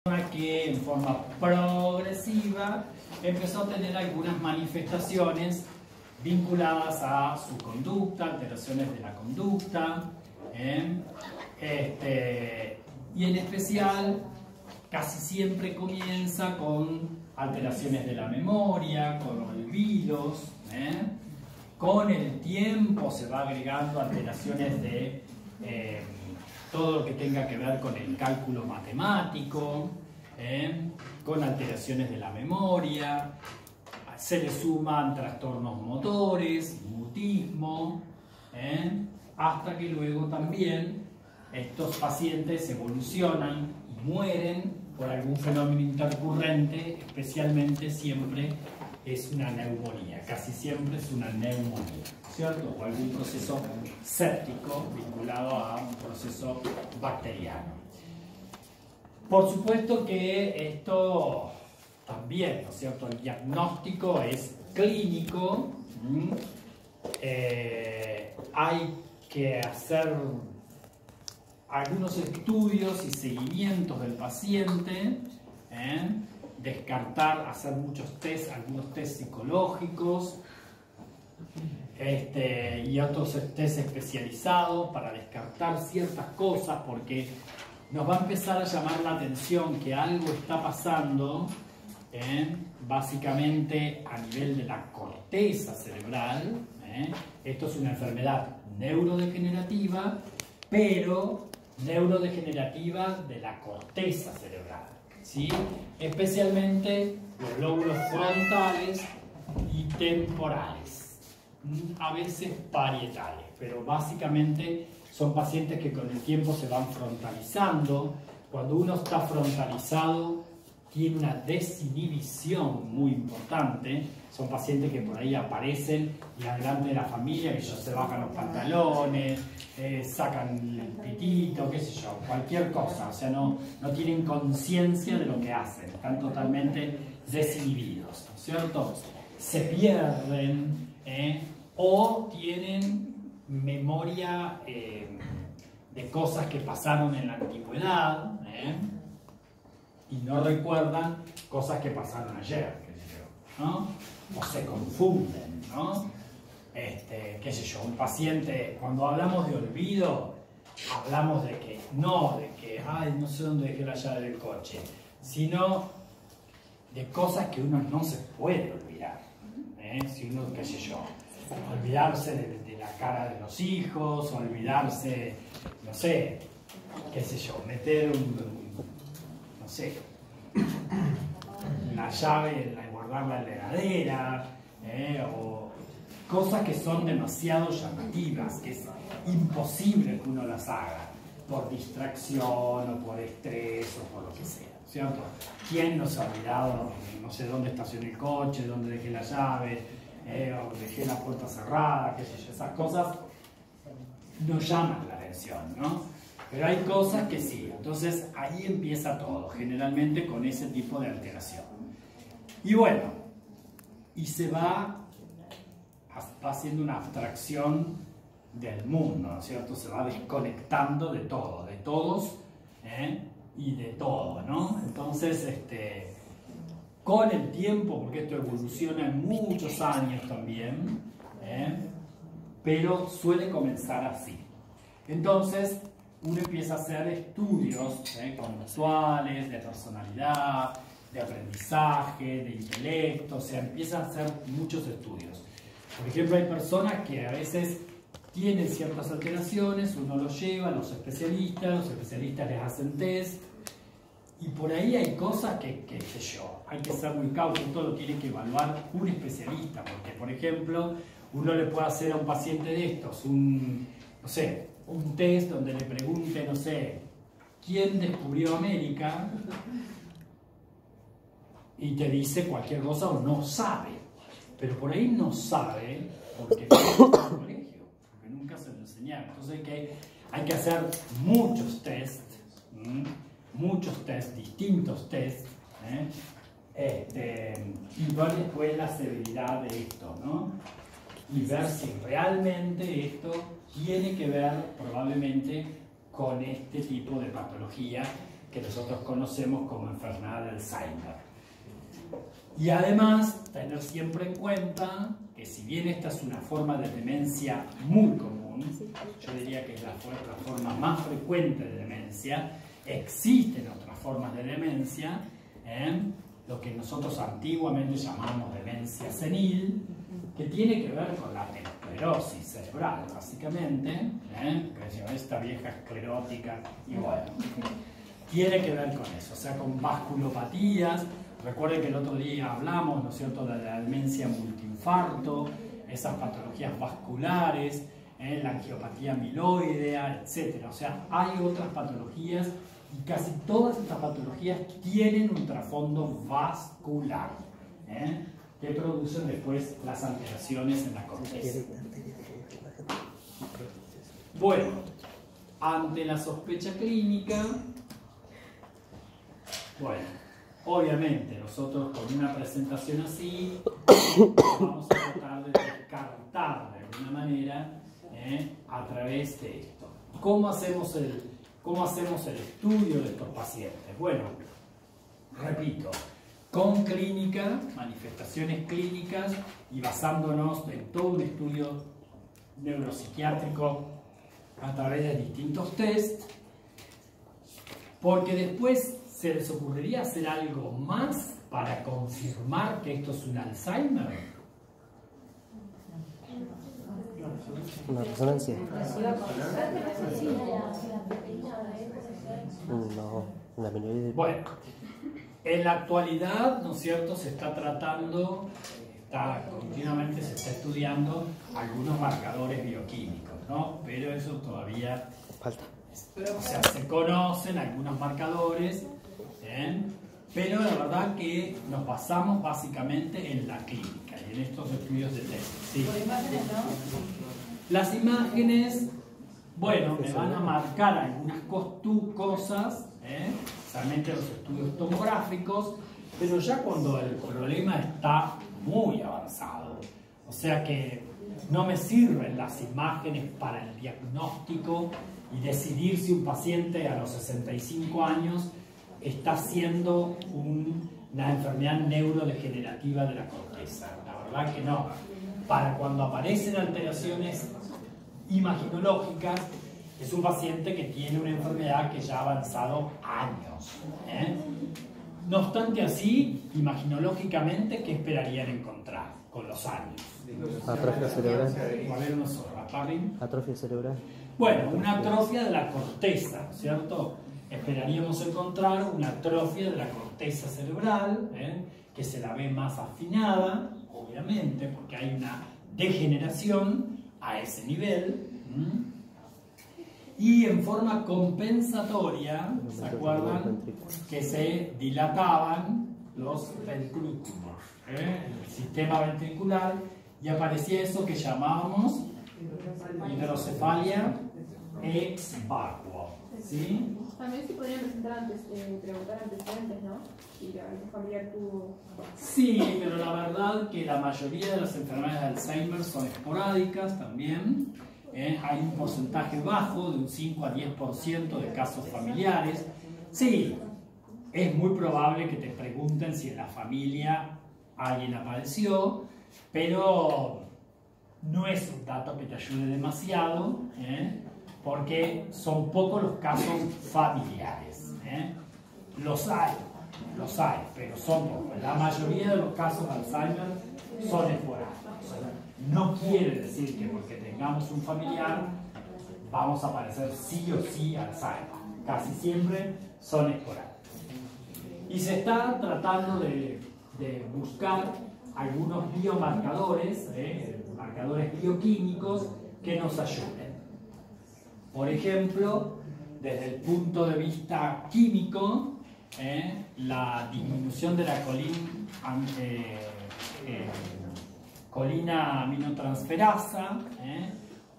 que en forma progresiva empezó a tener algunas manifestaciones vinculadas a su conducta, alteraciones de la conducta, y en especial casi siempre comienza con alteraciones de la memoria, con olvidos, con el tiempo se va agregando alteraciones de todo lo que tenga que ver con el cálculo matemático, con alteraciones de la memoria, se le suman trastornos motores, mutismo, hasta que luego también estos pacientes evolucionan y mueren por algún fenómeno intercurrente, especialmente siempre es una neumonía, casi siempre es una neumonía, ¿cierto? O algún proceso séptico vinculado a un proceso bacteriano. Por supuesto que esto también, ¿no es cierto? El diagnóstico es clínico, hay que hacer algunos estudios y seguimientos del paciente, descartar, hacer muchos test, algunos test psicológicos y otros test especializados para descartar ciertas cosas, porque nos va a empezar a llamar la atención que algo está pasando, básicamente a nivel de la corteza cerebral. Esto es una enfermedad neurodegenerativa, pero neurodegenerativa de la corteza cerebral, ¿sí? Especialmente los lóbulos frontales y temporales, a veces parietales, pero básicamente son pacientes que con el tiempo se van frontalizando. Cuando uno está frontalizado tiene una desinhibición muy importante. Son pacientes que por ahí aparecen y adelante de la familia, que ellos se bajan los pantalones, sacan el pitito, qué sé yo, cualquier cosa. O sea, no tienen conciencia de lo que hacen, están totalmente desinhibidos, ¿no es cierto? Se pierden o tienen memoria de cosas que pasaron en la antigüedad, y no recuerdan cosas que pasaron ayer, qué sé yo, ¿no? O se confunden, ¿no? Qué sé yo, un paciente, cuando hablamos de olvido, hablamos de que, ay, no sé dónde dejé la llave del coche, sino de cosas que uno no se puede olvidar, si uno, qué sé yo, olvidarse de la cara de los hijos, olvidarse, no sé, qué sé yo, meter no sé, la llave, guardarla en la heladera, o cosas que son demasiado llamativas, que es imposible que uno las haga por distracción o por estrés o por lo que sea, ¿cierto? ¿Quién no se ha olvidado, no sé dónde estacioné el coche, dónde dejé la llave, o dejé la puerta cerrada, qué sé yo? Esas cosas no llaman la atención, ¿no? Pero hay cosas que sí. Entonces ahí empieza todo, generalmente con ese tipo de alteración. Y bueno, y se va haciendo una abstracción del mundo, ¿no es cierto? Se va desconectando de todo, de todos, y de todo, ¿no? Entonces, con el tiempo, porque esto evoluciona en muchos años también, pero suele comenzar así. Entonces, uno empieza a hacer estudios conductuales, de personalidad, de aprendizaje, de intelecto, o sea, empieza a hacer muchos estudios. Por ejemplo, hay personas que a veces tienen ciertas alteraciones, uno los lleva a los especialistas les hacen test, y por ahí hay cosas que, qué sé yo, hay que ser muy cauto, esto lo tiene que evaluar un especialista, porque, por ejemplo, uno le puede hacer a un paciente de estos no sé, un test donde le pregunte, no sé, ¿quién descubrió América? Y te dice cualquier cosa o no sabe. Pero por ahí no sabe porque no está en el colegio, porque nunca se lo enseñaron. Entonces hay que hacer muchos tests, distintos tests, y ver después la severidad de esto, ¿no? Y ver si realmente esto tiene que ver probablemente con este tipo de patología que nosotros conocemos como enfermedad de Alzheimer. Y además, tener siempre en cuenta que si bien esta es una forma de demencia muy común, yo diría que es la forma más frecuente de demencia, existen otras formas de demencia, lo que nosotros antiguamente llamamos demencia senil, que tiene que ver con la esclerosis cerebral, básicamente, esta vieja esclerótica, y bueno, tiene que ver con eso, o sea, con vasculopatías. Recuerden que el otro día hablamos, ¿no es cierto?, de la demencia multiinfarto, esas patologías vasculares, la angiopatía amiloidea, etc. O sea, hay otras patologías y casi todas estas patologías tienen un trasfondo vascular, que producen después las alteraciones en la corteza. Bueno, ante la sospecha clínica, bueno, obviamente nosotros con una presentación así vamos a tratar de descartar de alguna manera a través de esto. ¿Cómo hacemos el estudio de estos pacientes? Bueno, repito, con clínica, manifestaciones clínicas y basándonos en todo un estudio neuropsiquiátrico a través de distintos tests, porque después se les ocurriría hacer algo más para confirmar que esto es un Alzheimer. Una resonancia. No, una amiloide. Bueno, en la actualidad, ¿no es cierto?, se está tratando, continuamente se está estudiando algunos marcadores bioquímicos, ¿no? Pero eso todavía Falta. O sea, se conocen algunos marcadores, pero la verdad que nos basamos básicamente en la clínica y en estos estudios de test. ¿Sí? Por imágenes, ¿no? Las imágenes, bueno, me van a marcar algunas cosas, especialmente los estudios tomográficos, pero ya cuando el problema está muy avanzado, o sea que no me sirven las imágenes para el diagnóstico y decidir si un paciente a los 65 años está haciendo una enfermedad neurodegenerativa de la corteza. La verdad que no. Para cuando aparecen alteraciones imaginológicas, es un paciente que tiene una enfermedad que ya ha avanzado años. No obstante así, imaginológicamente, ¿qué esperarían encontrar con los años? Atrofia cerebral. ¿Cuál era nosotros? Atrofia cerebral. Bueno, una atrofia de la corteza, ¿cierto? Esperaríamos encontrar una atrofia de la corteza cerebral, que se la ve más afinada, obviamente, porque hay una degeneración a ese nivel. Y en forma compensatoria, ¿se acuerdan? Que se dilataban los ventrículos, el sistema ventricular, y aparecía eso que llamábamos hidrocefalia ex vacuo, ¿sí? También se podrían preguntar antecedentes, ¿no? Si algún familiar tuvo... Sí, pero la verdad que la mayoría de las enfermedades de Alzheimer son esporádicas también. Hay un porcentaje bajo de un 5 a 10% de casos familiares. Sí, es muy probable que te pregunten si en la familia alguien la padeció, pero no es un dato que te ayude demasiado, porque son pocos los casos familiares. Los hay, pero son pocos. La mayoría de los casos de Alzheimer son esporádicos. No quiere decir que porque tengamos un familiar vamos a padecer sí o sí Alzheimer. Casi siempre son esporádicos. Y se está tratando de buscar algunos biomarcadores, marcadores bioquímicos que nos ayuden. Por ejemplo, desde el punto de vista químico, la disminución de la colina aminotransferasa,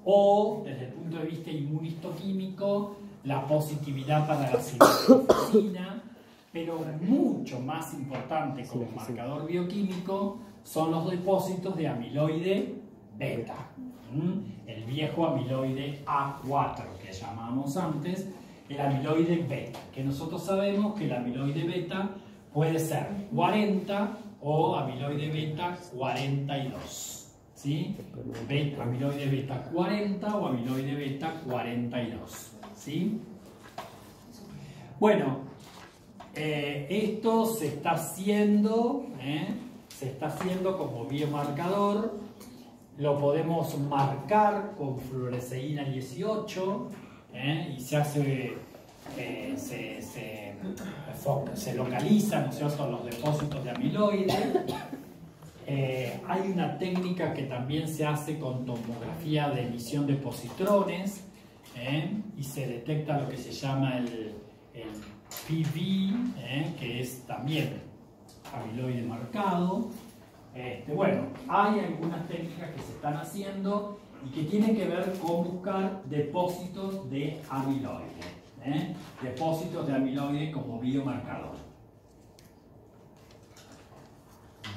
o desde el punto de vista inmunistoquímico, la positividad para la cimetofisina, pero mucho más importante como marcador bioquímico son los depósitos de amiloide beta, el viejo amiloide A4 que llamábamos antes, el amiloide beta, que nosotros sabemos que el amiloide beta puede ser 40 o amiloide beta 42, ¿sí? Amiloide beta 40 o amiloide beta 42, ¿sí? Bueno, esto se está haciendo como biomarcador. Lo podemos marcar con fluoresceína 18 y se hace, se localizan, ¿no es cierto?, los depósitos de amiloide. Hay una técnica que también se hace con tomografía de emisión de positrones y se detecta lo que se llama el PV, que es también amiloide marcado. Bueno, hay algunas técnicas que se están haciendo y que tienen que ver con buscar depósitos de amiloide, depósitos de amiloide como biomarcador.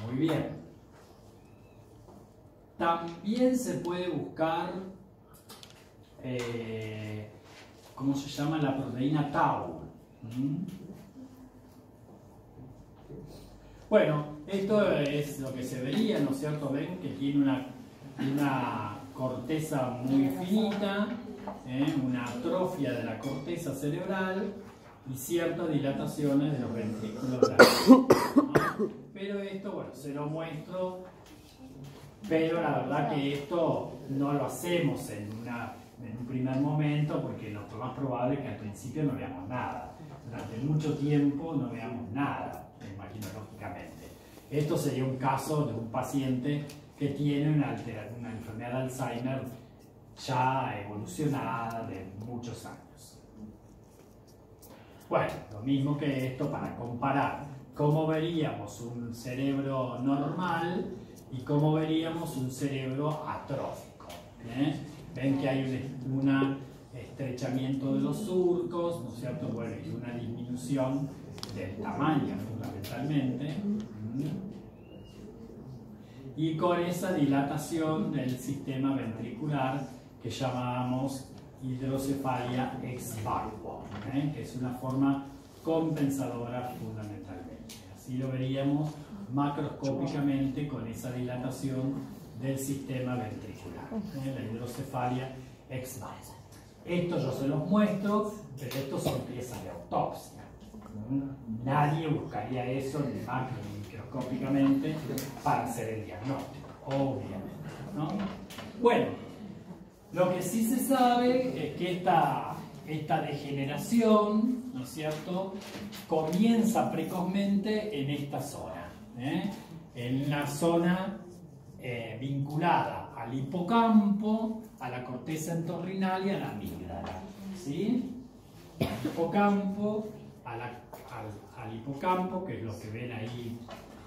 Muy bien. También se puede buscar, ¿cómo se llama? La proteína tau. Bueno, esto es lo que se vería, ¿no es cierto? Ven que tiene una corteza muy finita, una atrofia de la corteza cerebral y ciertas dilataciones de los ventrículos laterales, ¿no? Pero esto, bueno, se lo muestro, pero la verdad que esto no lo hacemos en un primer momento porque lo más probable es que al principio no veamos nada. Durante mucho tiempo no veamos nada, imaginológicamente. Esto sería un caso de un paciente que tiene una enfermedad de Alzheimer ya evolucionada de muchos años. Bueno, lo mismo que esto para comparar cómo veríamos un cerebro normal y cómo veríamos un cerebro atrófico. Ven que hay un estrechamiento de los surcos, ¿no es cierto? Bueno, y una disminución del tamaño fundamentalmente. Y con esa dilatación del sistema ventricular que llamamos hidrocefalia ex vacuo, que es una forma compensadora fundamentalmente. Así lo veríamos macroscópicamente con esa dilatación del sistema ventricular, la hidrocefalia ex vacuo. Esto yo se los muestro, pero estos son piezas de autopsia. Nadie buscaría eso ni macro ni microscópicamente para hacer el diagnóstico, obviamente, ¿no? Bueno, lo que sí se sabe es que esta degeneración, ¿no es cierto?, comienza precozmente en esta zona, en la zona vinculada al hipocampo, a la corteza entorrinal y a la amígdala, ¿sí? Hipocampo, al hipocampo, que es lo que ven ahí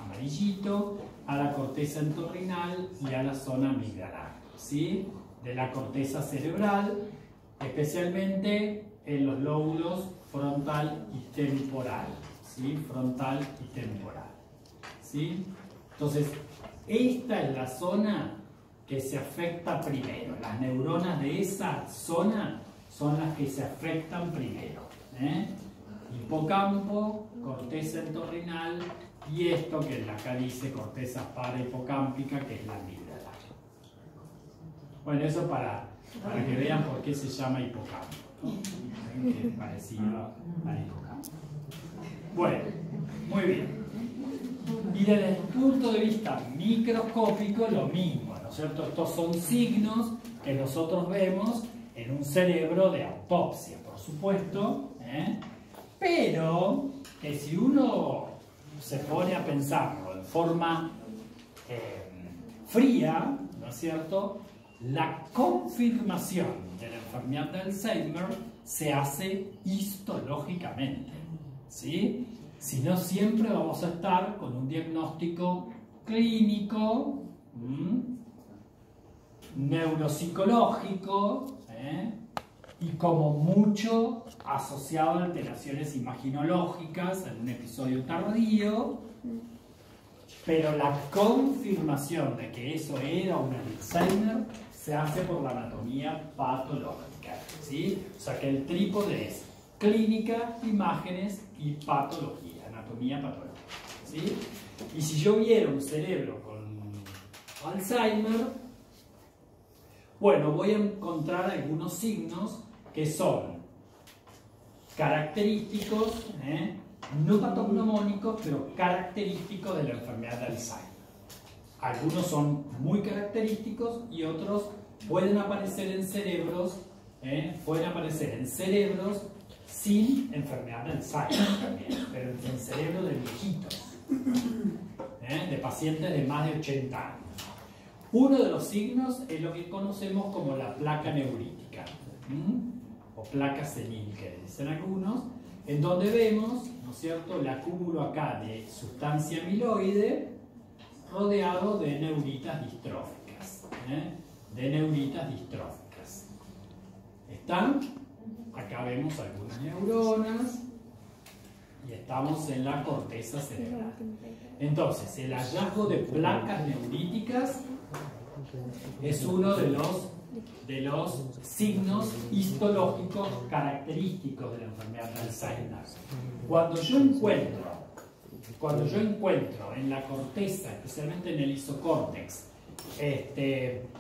amarillito, a la corteza entorrinal y a la zona amigdalar, ¿sí? De la corteza cerebral, especialmente en los lóbulos frontal y temporal, ¿sí? Frontal y temporal, ¿sí? Entonces, esta es la zona que se afecta primero. Las neuronas de esa zona son las que se afectan primero, Hipocampo, corteza entorrinal y esto que acá dice corteza parahipocámpica, que es la amígdala. Bueno, eso para que vean por qué se llama hipocampo, ¿no? Que es parecido al hipocampo. Bueno, muy bien. Y desde el punto de vista microscópico lo mismo, ¿no es cierto? Estos son signos que nosotros vemos en un cerebro de autopsia, por supuesto, pero que si uno se pone a pensarlo en forma fría, ¿no es cierto?, la confirmación de la enfermedad de Alzheimer se hace histológicamente, ¿sí? Si no, siempre vamos a estar con un diagnóstico clínico, neuropsicológico, y como mucho asociado a alteraciones imaginológicas en un episodio tardío, pero la confirmación de que eso era un Alzheimer se hace por la anatomía patológica, ¿sí? O sea que el trípode es clínica, imágenes y patología, anatomía, patología. ¿Sí? Y si yo viera un cerebro con Alzheimer, bueno, voy a encontrar algunos signos que son característicos, no patognomónicos, pero característicos de la enfermedad de Alzheimer. Algunos son muy característicos y otros pueden aparecer en cerebros, sin enfermedad de Alzheimer también, pero en cerebros de viejitos, de pacientes de más de 80 años. Uno de los signos es lo que conocemos como la placa neurítica, o placa senil, que dicen algunos, en donde vemos, ¿no es cierto?, el acúmulo acá de sustancia amiloide rodeado de neuritas distróficas. ¿Están? Acá vemos algunas neuronas y estamos en la corteza cerebral. Entonces, el hallazgo de placas neuríticas es uno de los signos histológicos característicos de la enfermedad de Alzheimer. Cuando yo encuentro en la corteza, especialmente en el isocórtex,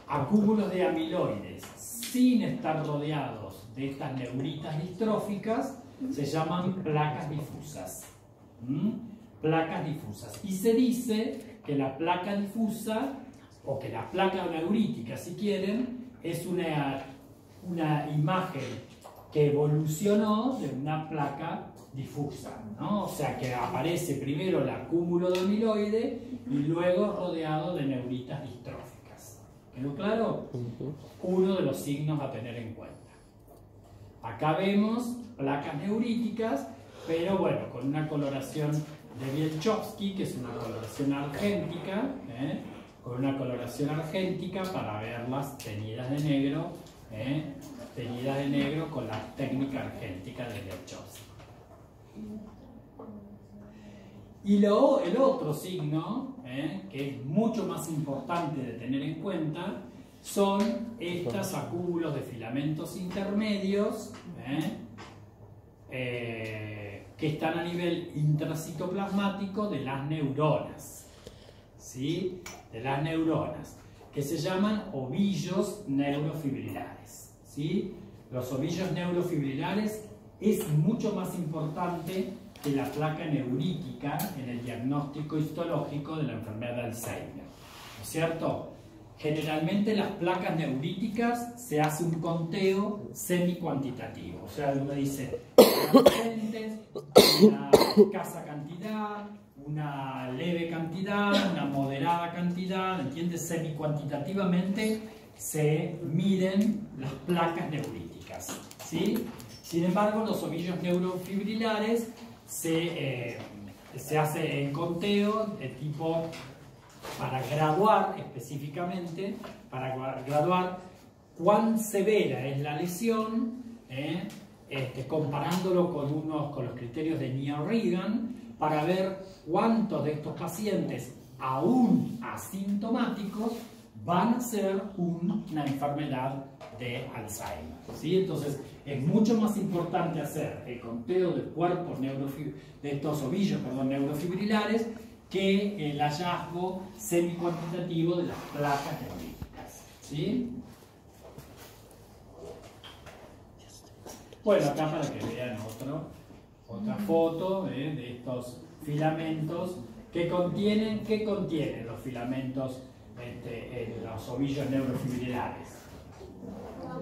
acúmulos de amiloides sin estar rodeados de estas neuritas distróficas, se llaman placas difusas. Placas difusas. Y se dice que la placa difusa, o que la placa neurítica, si quieren, es una imagen que evolucionó de una placa difusa, ¿no? O sea, que aparece primero el acúmulo de amiloide y luego rodeado de neuritas distróficas. ¿Quedó claro? Uno de los signos a tener en cuenta. Acá vemos placas neuríticas, pero bueno, con una coloración de Bielchowski, que es una coloración argéntica, con una coloración argéntica para verlas teñidas de negro, con la técnica argéntica de Bielchowski. Y el otro signo, que es mucho más importante de tener en cuenta, son estos acúmulos de filamentos intermedios que están a nivel intracitoplasmático de las neuronas, ¿sí? De las neuronas, que se llaman ovillos neurofibrilares, ¿sí? Los ovillos neurofibrilares es mucho más importante que la placa neurítica en el diagnóstico histológico de la enfermedad de Alzheimer, ¿no es cierto? Generalmente las placas neuríticas se hace un conteo semi-cuantitativo, o sea, uno dice una escasa cantidad, una leve cantidad, una moderada cantidad, ¿entiendes? Semi-cuantitativamente se miden las placas neuríticas, ¿sí? Sin embargo, los ovillos neurofibrilares se hace en conteo de tipo, para graduar específicamente, para graduar cuán severa es la lesión, comparándolo con los criterios de Near-Regan, para ver cuántos de estos pacientes, aún asintomáticos, van a ser una enfermedad de Alzheimer, ¿sí? Entonces, es mucho más importante hacer el conteo de cuerpos de estos ovillos neurofibrilares que el hallazgo semi-cuantitativo de las placas neuríticas, ¿sí? Bueno, acá para que vean otra foto de estos filamentos que contienen, ¿qué contienen los filamentos en los ovillos neurofibrilares?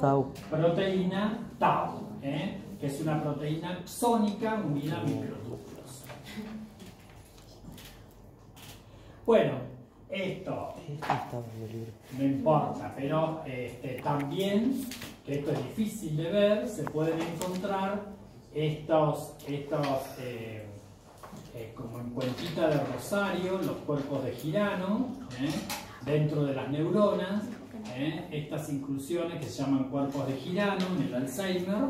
Tau. Proteína tau, que es una proteína axónica unida a microtúbulos. Bueno, esto no importa, pero también, que esto es difícil de ver, se pueden encontrar estos como en cuentita de Rosario, los cuerpos de Girano, dentro de las neuronas, estas inclusiones que se llaman cuerpos de Girano en el Alzheimer,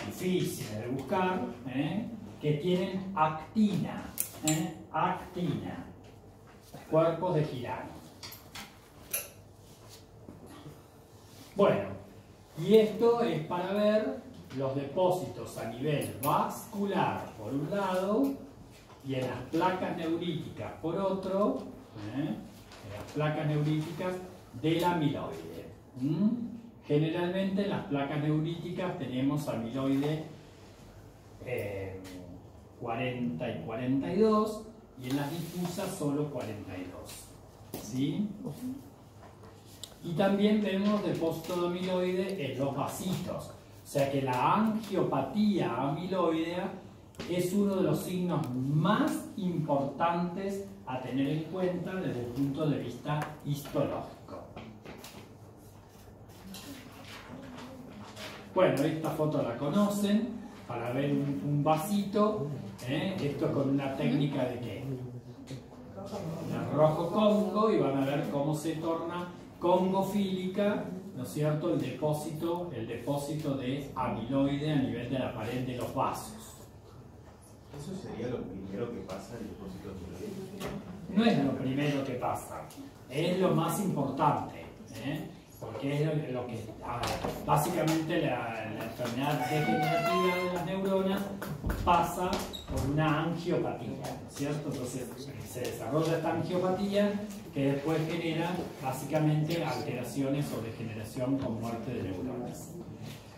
difíciles de buscar, que tienen actina, cuerpos de Girano. Bueno, y esto es para ver los depósitos a nivel vascular por un lado y en las placas neuríticas por otro, en las placas neuríticas del amiloide. Generalmente en las placas neuríticas tenemos amiloide 40 y 42 y en las difusas solo 42. ¿Sí? Y también vemos depósito de amiloide en los vasitos. O sea que la angiopatía amiloidea es uno de los signos más importantes a tener en cuenta desde el punto de vista histológico. Bueno, esta foto la conocen, para ver un vasito, esto con una técnica de ¿qué? De rojo Congo, y van a ver cómo se torna congofílica, ¿no es cierto?, el depósito de amiloide a nivel de la pared de los vasos. ¿Eso sería lo primero que pasa en el depósito de amiloide? No es lo primero que pasa, es lo más importante, porque es lo que básicamente la enfermedad degenerativa de las neuronas pasa por una angiopatía, ¿no es cierto? Entonces se desarrolla esta angiopatía que después genera básicamente alteraciones o degeneración con muerte de neuronas.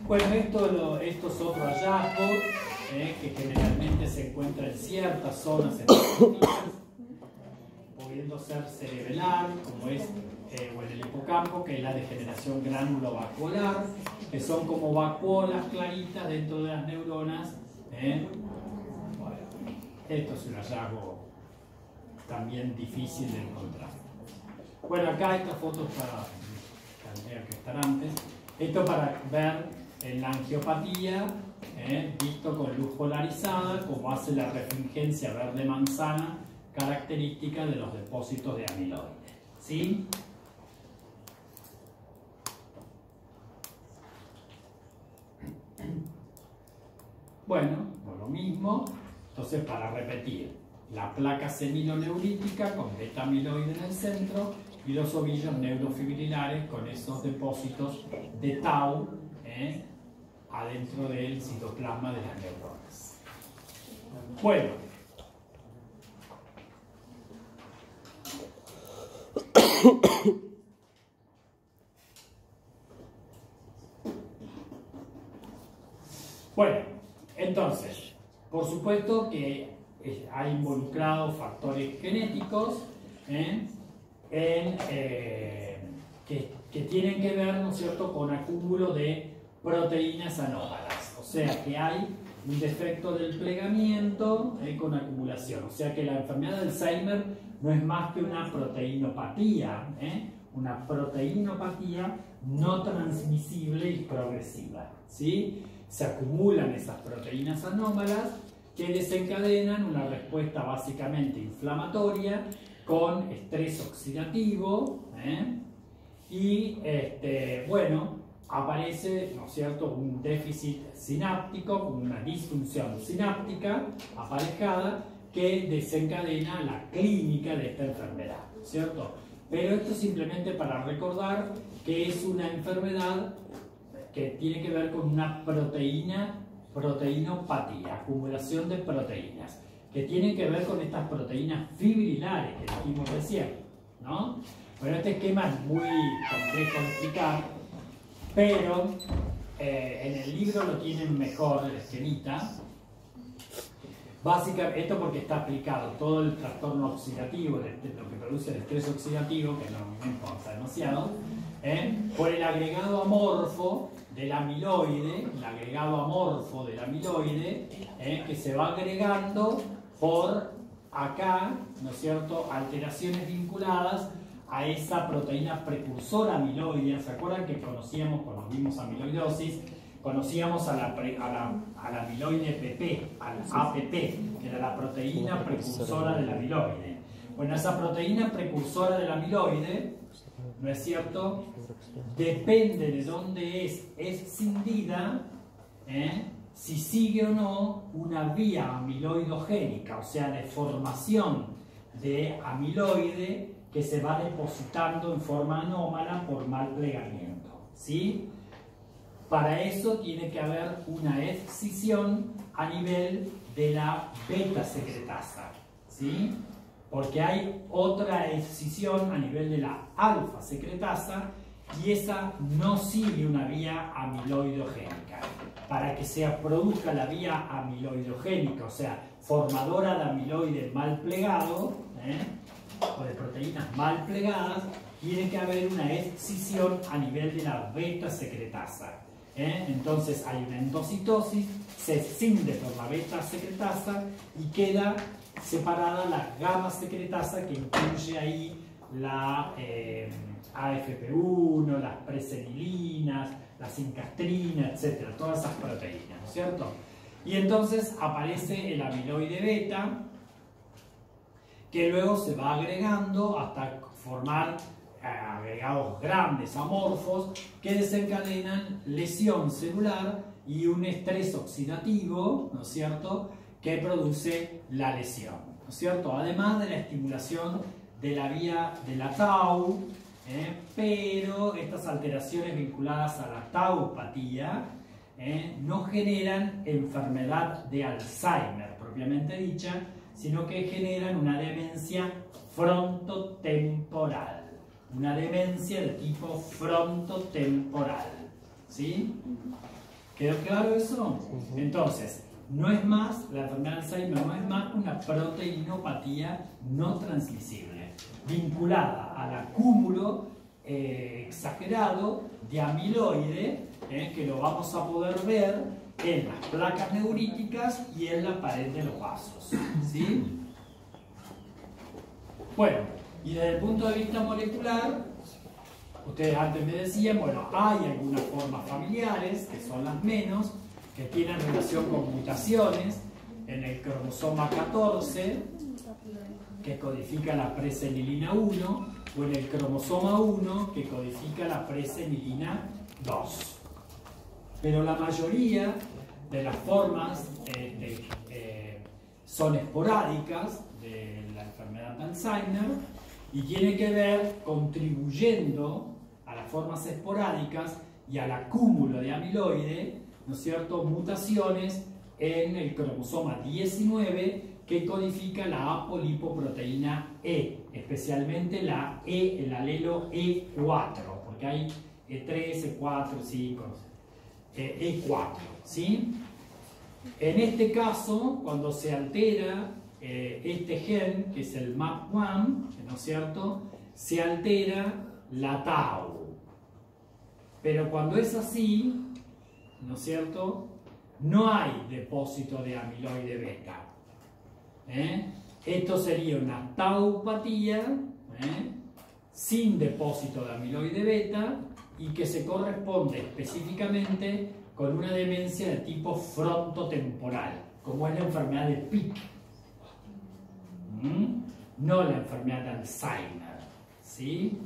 Bueno, esto es otro hallazgo que generalmente se encuentra en ciertas zonas específicas, pudiendo ser cerebelar, como es o en el hipocampo, que es la degeneración granulovacuolar, que son como vacuolas claritas dentro de las neuronas. Bueno, esto es un hallazgo también difícil de encontrar. Bueno, acá esta foto tendría que estar antes. Esto para ver en la angiopatía, visto con luz polarizada, como hace la refringencia verde manzana, característica de los depósitos de amiloide. ¿Sí? Bueno, por lo mismo, entonces para repetir, la placa semiloneurítica con beta amiloide en el centro y los ovillos neurofibrilares con esos depósitos de tau adentro del citoplasma de las neuronas. Bueno, entonces, por supuesto que hay involucrados factores genéticos que tienen que ver, ¿no es cierto?, con acúmulo de proteínas anómalas. O sea que hay un defecto del plegamiento con acumulación. O sea que la enfermedad de Alzheimer no es más que una proteinopatía, una proteinopatía no transmisible y progresiva. ¿Sí? Se acumulan esas proteínas anómalas que desencadenan una respuesta básicamente inflamatoria con estrés oxidativo y bueno, aparece, ¿no es cierto?, un déficit sináptico, una disfunción sináptica aparejada que desencadena la clínica de esta enfermedad, ¿cierto? Pero esto simplemente para recordar que es una enfermedad que tiene que ver con una proteinopatía, acumulación de proteínas, que tienen que ver con estas proteínas fibrilares que dijimos recién, ¿no? Bueno, este esquema es muy complejo de explicar, pero en el libro lo tienen mejor el esquemita. Básicamente, esto porque está aplicado todo el trastorno oxidativo, lo que produce el estrés oxidativo, que no me importa demasiado, por el agregado amorfo del amiloide, que se va agregando por acá, ¿no es cierto?, alteraciones vinculadas a esa proteína precursora amiloidea. ¿Se acuerdan que conocíamos cuando vimos amiloidosis? Conocíamos a la amiloide PP, al APP, que era la proteína precursora del amiloide. Bueno, esa proteína precursora del amiloide, ¿no es cierto?, depende de dónde es escindida, si sigue o no una vía amiloidogénica, o sea, de formación de amiloide que se va depositando en forma anómala por mal plegamiento, ¿sí? Para eso tiene que haber una escisión a nivel de la beta secretasa, ¿sí? Porque hay otra escisión a nivel de la alfa secretasa y esa no sigue una vía amiloidogénica. Para que se produzca la vía amiloidogénica, o sea, formadora de amiloide mal plegado, o de proteínas mal plegadas, tiene que haber una escisión a nivel de la beta secretasa. Entonces hay una endocitosis, se escinde por la beta secretasa y queda separada la gamma secretasa, que incluye ahí la AFP1, las presenilinas, la sincastrina, etc. Todas esas proteínas, ¿no es cierto? Y entonces aparece el amiloide beta, que luego se va agregando hasta formar agregados grandes, amorfos, que desencadenan lesión celular y un estrés oxidativo, ¿no es cierto?, que produce la lesión, ¿no es cierto? Además de la estimulación de la vía de la tau, pero estas alteraciones vinculadas a la taupatía no generan enfermedad de Alzheimer propiamente dicha, sino que generan una demencia frontotemporal. Una demencia de tipo frontotemporal. ¿Sí? ¿Quedó claro eso? Entonces, no es más, la enfermedad de Alzheimer no es más una proteinopatía no transmisible, vinculada al acúmulo exagerado de amiloide, que lo vamos a poder ver en las placas neuríticas y en la pared de los vasos. ¿Sí? Bueno, y desde el punto de vista molecular, ustedes antes me decían, bueno, hay algunas formas familiares, que son las menos, que tienen relación con mutaciones en el cromosoma 14, que codifica la presenilina 1, o en el cromosoma 1, que codifica la presenilina 2. Pero la mayoría de las formas son esporádicas de la enfermedad de Alzheimer, y tiene que ver contribuyendo a las formas esporádicas y al acúmulo de amiloide, ¿no es cierto?, mutaciones en el cromosoma 19 que codifica la apolipoproteína E, especialmente el alelo E4, porque hay E3, E4, 5, E4, ¿sí? En este caso, cuando se altera este gen, que es el MAP1, ¿no es cierto?, se altera la tau. Pero cuando es así, ¿no es cierto?, no hay depósito de amiloide beta. Esto sería una taupatía sin depósito de amiloide beta y que se corresponde específicamente con una demencia de tipo frontotemporal, como es la enfermedad de Pick. No la enfermedad de Alzheimer, ¿sí?